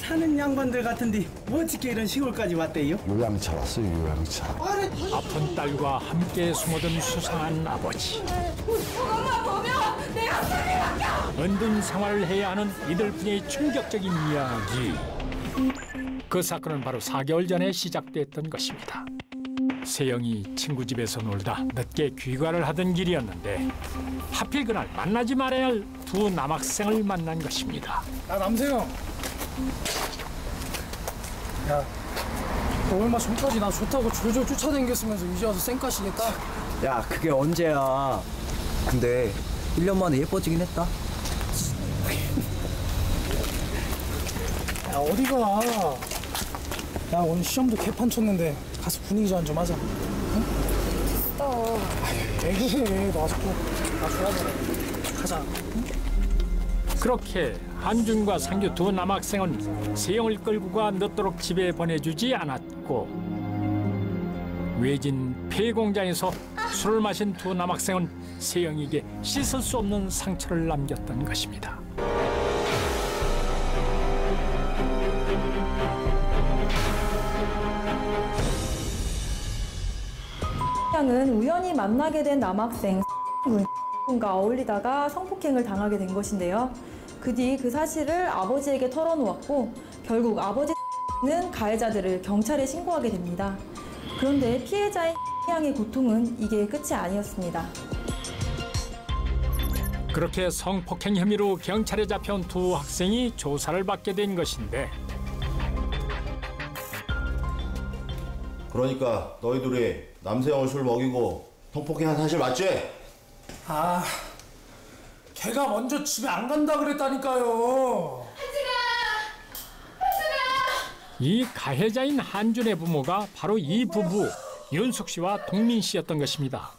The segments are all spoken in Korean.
사는 양반들 같은데 어떻게 이런 시골까지 왔대요? 요양차 왔어요, 요양차. 아픈 딸과 함께 숨어든 수상한 아버지. 그것만 보면 내가 숨이 막혀! 은둔 생활을 해야 하는 이들 분의 충격적인 이야기. 그 사건은 바로 4개월 전에 시작됐던 것입니다. 세영이 친구 집에서 놀다 늦게 귀가를 하던 길이었는데 하필 그날 만나지 말아야 할 두 남학생을 만난 것입니다. 야, 남세영. 야, 너 얼마 전까지 나 좋다고 졸졸 쫓아다녔으면서 이제 와서 쌩까시겠다? 야, 그게 언제야. 근데 1년 만에 예뻐지긴 했다. 야, 어디가. 야, 오늘 시험도 개판 쳤는데 가서 분위기 전환 좀 하자. 응? 아유, 얘기해. 너 아직도 나 좋아하잖아. 가자. 응? 그렇게 한준과 상규 두 남학생은 세영을 끌고 가 늦도록 집에 보내주지 않았고 외진 폐공장에서 술을 마신 두 남학생은 세영에게 씻을 수 없는 상처를 남겼던 것입니다. 은 우연히 만나게 된 남학생 과 어울리다가 성폭행을 당하게 된 것인데요. 그 뒤 그 사실을 아버지에게 털어놓았고 결국 아버지는 가해자들을 경찰에 신고하게 됩니다. 그런데 피해자인 양의 고통은 이게 끝이 아니었습니다. 그렇게 성폭행 혐의로 경찰에 잡혀온 두 학생이 조사를 받게 된 것인데 그러니까 너희 둘이 남세영을 술 먹이고 성폭행한 사실 맞지? 아, 걔가 먼저 집에 안 간다 그랬다니까요. 이 가해자인 한준의 부모가 바로 이 부부 윤숙 씨와 동민 씨였던 것입니다.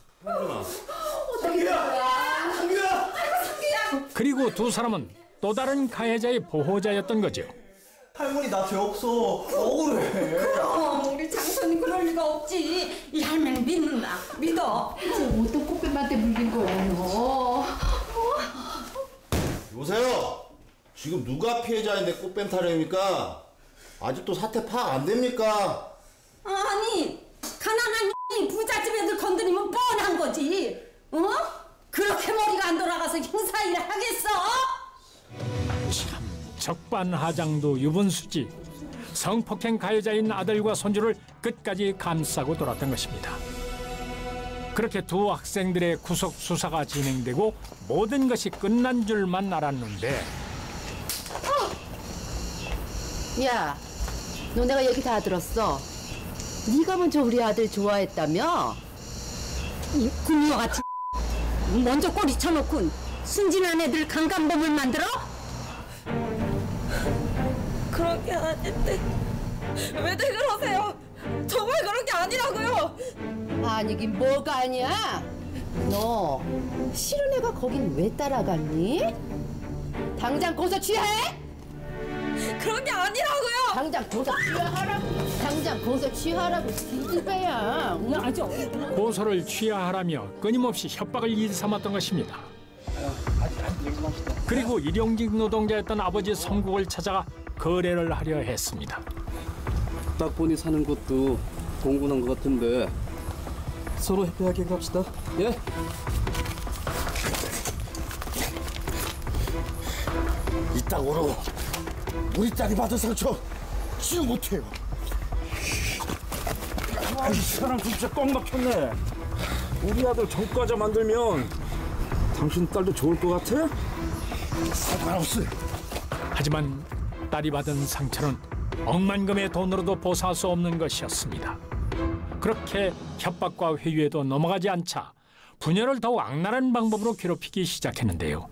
그리고 두 사람은 또 다른 가해자의 보호자였던 거죠. 할머니 나 죄 없어. 억울해. 그럼 우리 장선이 그럴 리가 없지. 이 할머니 믿는다. 믿어. 어떤 꽃뱀한테 물린 거야 너. 여보세요? 지금 누가 피해자인데 꽃뱀 타령입니까? 아직도 사태 파악 안 됩니까? 아니 가난한 부잣집 애들 건드리면 뻔한 거지. 어? 그렇게 머리가 안 돌아가서 형사일을 하겠어? 참 적반하장도 유분수지. 성폭행 가해자인 아들과 손주를 끝까지 감싸고 돌았던 것입니다. 그렇게 두 학생들의 구속 수사가 진행되고 모든 것이 끝난 줄만 알았는데 야, 너 내가 얘기 다 들었어. 네가 먼저 우리 아들 좋아했다며? 이 군유와 같은 먼저 꼬리 쳐놓고 순진한 애들 강간범을 만들어? 그런 게 아닌데 왜들 그러세요? 정말 그런 게 아니라고요. 아니긴 뭐가 아니야? 너 싫은 애가 거긴 왜 따라갔니? 당장 고소 취하해? 그런 게 아니라고요. 당장 고소 취하하라고. 당장 고소 취하라고. 기집애야. 고소를 취하하라며 끊임없이 협박을 일삼았던 것입니다. 그리고 일용직 노동자였던 아버지 성국을 찾아가 거래를 하려 했습니다. 딱 보니 사는 것도 공분한 것 같은데 서로 협회하게 갑시다. 예? 이따구로 우리 딸이 받은 상처 치유 못해요. 이 사람 진짜 꽉 막혔네. 우리 아들 전과자 만들면 당신 딸도 좋을 것 같아? 상관없어요. 하지만 딸이 받은 상처는 억만금의 돈으로도 보상할 수 없는 것이었습니다. 그렇게 협박과 회유에도 넘어가지 않자 부녀를 더욱 악랄한 방법으로 괴롭히기 시작했는데요.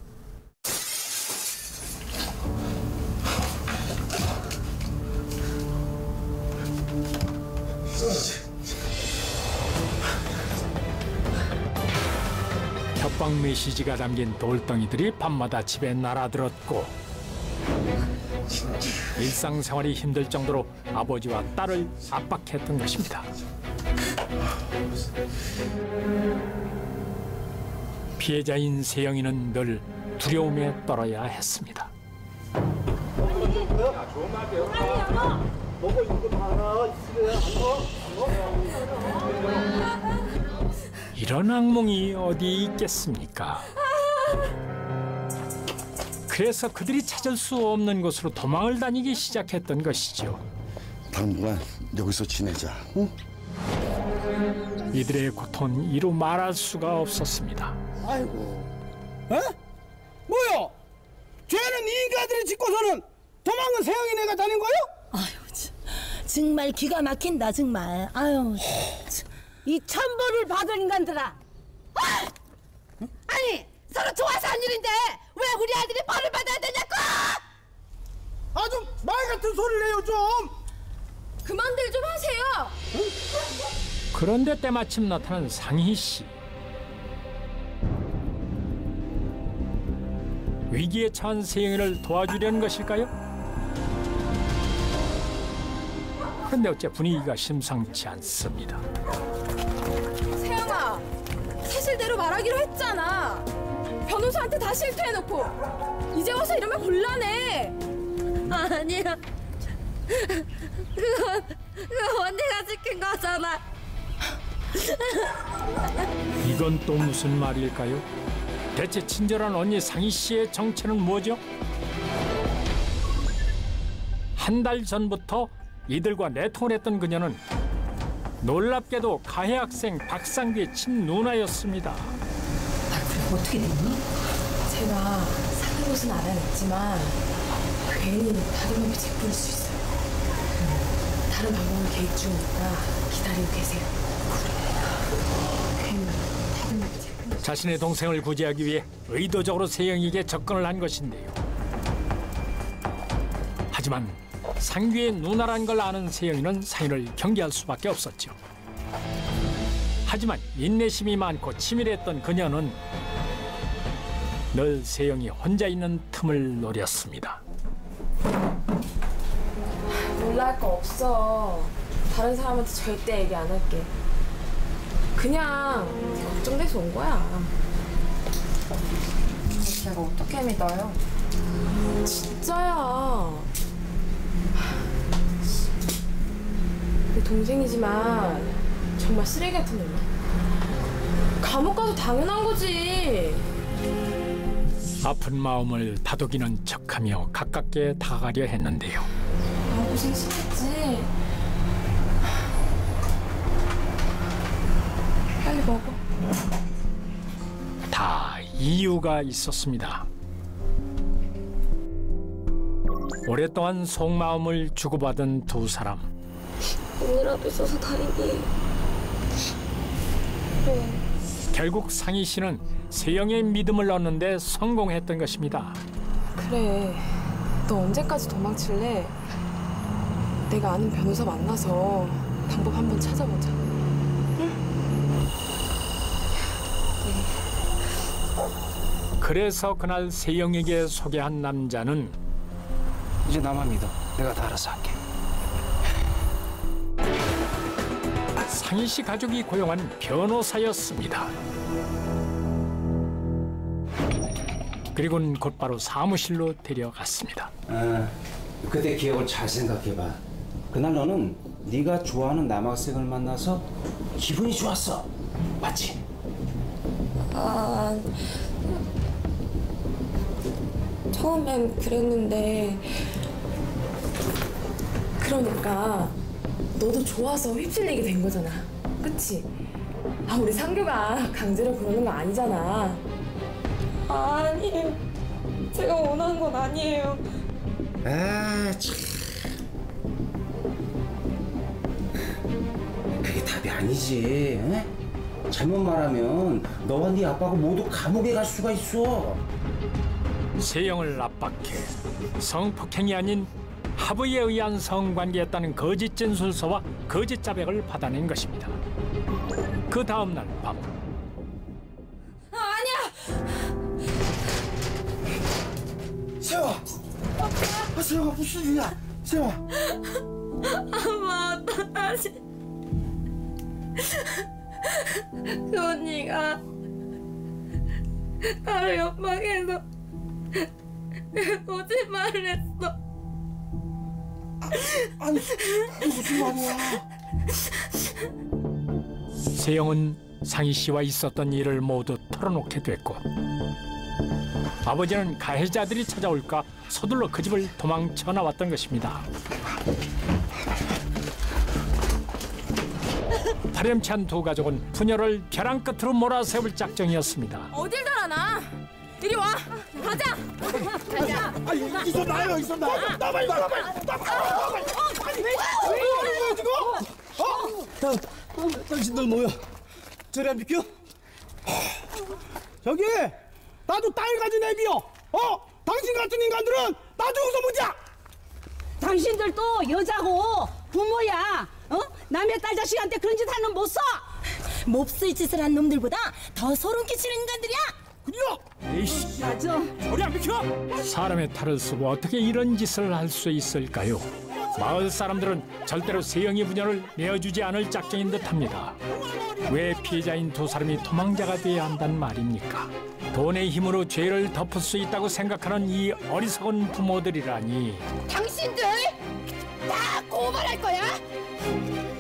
협박 메시지가 담긴 돌덩이들이 밤마다 집에 날아들었고 일상생활이 힘들 정도로 아버지와 딸을 압박했던 것입니다. 피해자인 세영이는 늘 두려움에 떨어야 했습니다. 야, 좋은 말 배워. 먹고 있는 거 하나 있으래. 이런 악몽이 어디 있겠습니까? 그래서 그들이 찾을 수 없는 곳으로 도망을 다니기 시작했던 것이죠. 당분간 여기서 지내자. 응? 이들의 고통은 이루 말할 수가 없었습니다. 아이고, 어? 뭐요? 죄는 이 인간들이 짓고서는 도망은 세영이 내가 다닌 거요? 아유, 정말 기가 막힌다 정말. 아유, 이 천벌을 받을 인간들아. 아니 서로 좋아서 한 일인데 왜 우리 아들이 벌을 받아야 되냐고. 아주 말 같은 소리를 해요 좀. 그만들 좀 하세요. 그런데 때마침 나타난 상희 씨. 위기에 처한 세영이를 도와주려는 것일까요? 그런데 어째 분위기가 심상치 않습니다. 세영아, 사실대로 말하기로 했잖아. 변호사한테 다 실토해놓고 이제 와서 이러면 곤란해. 아니야. 그건 언니가 시킨 거잖아. 이건 또 무슨 말일까요? 대체 친절한 언니 상희 씨의 정체는 뭐죠? 한 달 전부터 이들과 내통을 했던 그녀는 놀랍게도 가해 학생 박상규의 친누나였습니다. 그리고 어떻게 됐니? 제가 사는 곳은 알아냈지만 괜히 다른 놈이 재뿌릴 수 있어요. 다른 방법을 계획 중이니까 기다리고 계세요. 괜히 다른 놈이 재뿌릴 수 자신의 동생을 구제하기 위해 의도적으로 세영에게 접근을 한 것인데요. 하지만 상규의 누나란 걸 아는 세영이는 상희를 경계할 수밖에 없었죠. 하지만 인내심이 많고 치밀했던 그녀는 늘 세영이 혼자 있는 틈을 노렸습니다. 놀랄 거 없어. 다른 사람한테 절대 얘기 안 할게. 그냥 걱정돼서 온 거야. 제가 어떻게 믿어요? 진짜야. 내 동생이지만 정말 쓰레기 같은 놈이야. 감옥 가도 당연한 거지. 아픈 마음을 다독이는 척하며 가깝게 다가가려 했는데요. 고생 심했지. 빨리 먹어. 다 이유가 있었습니다. 오랫동안 속마음을 주고받은 두 사람. 언니라도 있어서 다행이에요. 결국 상희 씨는 세영의 믿음을 얻는 데 성공했던 것입니다. 그래, 너 언제까지 도망칠래? 내가 아는 변호사 만나서 방법 한번 찾아보자. 응? 그래서 그날 세영에게 소개한 남자는 이제 나만 믿어. 내가 다 알아서 할게. 상희 씨 가족이 고용한 변호사였습니다. 그리고는 곧바로 사무실로 데려갔습니다. 그때 기억을 잘 생각해봐. 그날 너는 네가 좋아하는 남학생을 만나서 기분이 좋았어. 맞지? 처음엔 그랬는데 그러니까 너도 좋아서 휩쓸리게 된 거잖아. 그치? 우리 상규가 강제로 그러는 거 아니잖아. 아니에요. 제가 원하는 건 아니에요. 참. 그게 답이 아니지. 에? 잘못 말하면 너와 네 아빠가 모두 감옥에 갈 수가 있어. 세영을 압박해 성폭행이 아닌 하부에 의한 성관계였다는 거짓 진술서와 거짓 자백을 받아낸 것입니다. 그 다음 날 밤. 세영아, 세영아 무슨 일이야? 세영아. 아마 어떡하지? 그 언니가 나를 협박해서 거짓말을 했어. 아니 무슨 말이야? 세영은 상희 씨와 있었던 일을 모두 털어놓게 됐고 아버지는 가해자들이 찾아올까 서둘러 그 집을 도망쳐 나왔던 것입니다. 파렴치한 두 가족은 부녀를 벼랑 끝으로 몰아세울 작정이었습니다. 어딜 달아나? 이리 와. 가자. 가자. 아니 있어 나요 있어 나. 나발. 아니 왜 이러는 거야 지금? 당신들 뭐야? 저리 안 비켜? 저기 나도 딸 가진 애비요. 당신 같은 인간들은 나중에서 보자. 당신들도 여자고 부모야. 남의 딸 자식한테 그런 짓 하는 못 써. 몹쓸 짓을 한 놈들보다 더 소름 끼치는 인간들이야. 그려. 에이씨, 맞아. 저리 안 비켜! 사람의 탈을 쓰고 어떻게 이런 짓을 할 수 있을까요? 마을 사람들은 절대로 세영이 부녀를 내어주지 않을 작정인 듯합니다. 왜 피해자인 두 사람이 도망자가 돼야 한단 말입니까? 돈의 힘으로 죄를 덮을 수 있다고 생각하는 이 어리석은 부모들이라니. 당신들 다 고발할 거야.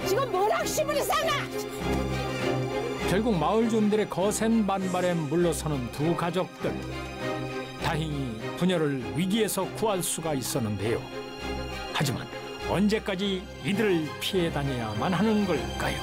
지금 뭐랑 신문이 싸나? 결국 마을 주민들의 거센 반발에 물러서는 두 가족들. 다행히 부녀를 위기에서 구할 수가 있었는데요. 하지만 언제까지 이들을 피해 다녀야만 하는 걸까요?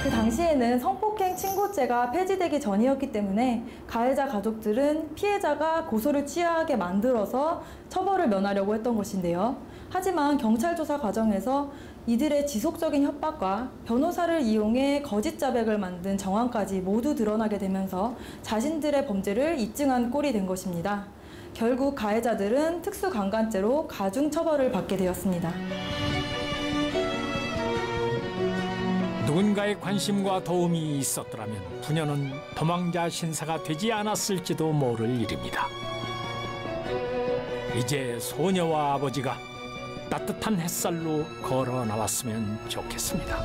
그 당시에는 성폭행 친고죄가 폐지되기 전이었기 때문에 가해자 가족들은 피해자가 고소를 취하게 만들어서 처벌을 면하려고 했던 것인데요. 하지만 경찰 조사 과정에서 이들의 지속적인 협박과 변호사를 이용해 거짓 자백을 만든 정황까지 모두 드러나게 되면서 자신들의 범죄를 입증한 꼴이 된 것입니다. 결국 가해자들은 특수강간죄로 가중처벌을 받게 되었습니다. 누군가의 관심과 도움이 있었더라면 부녀는 도망자 신사가 되지 않았을지도 모를 일입니다. 이제 소녀와 아버지가 따뜻한 햇살로 걸어 나왔으면 좋겠습니다.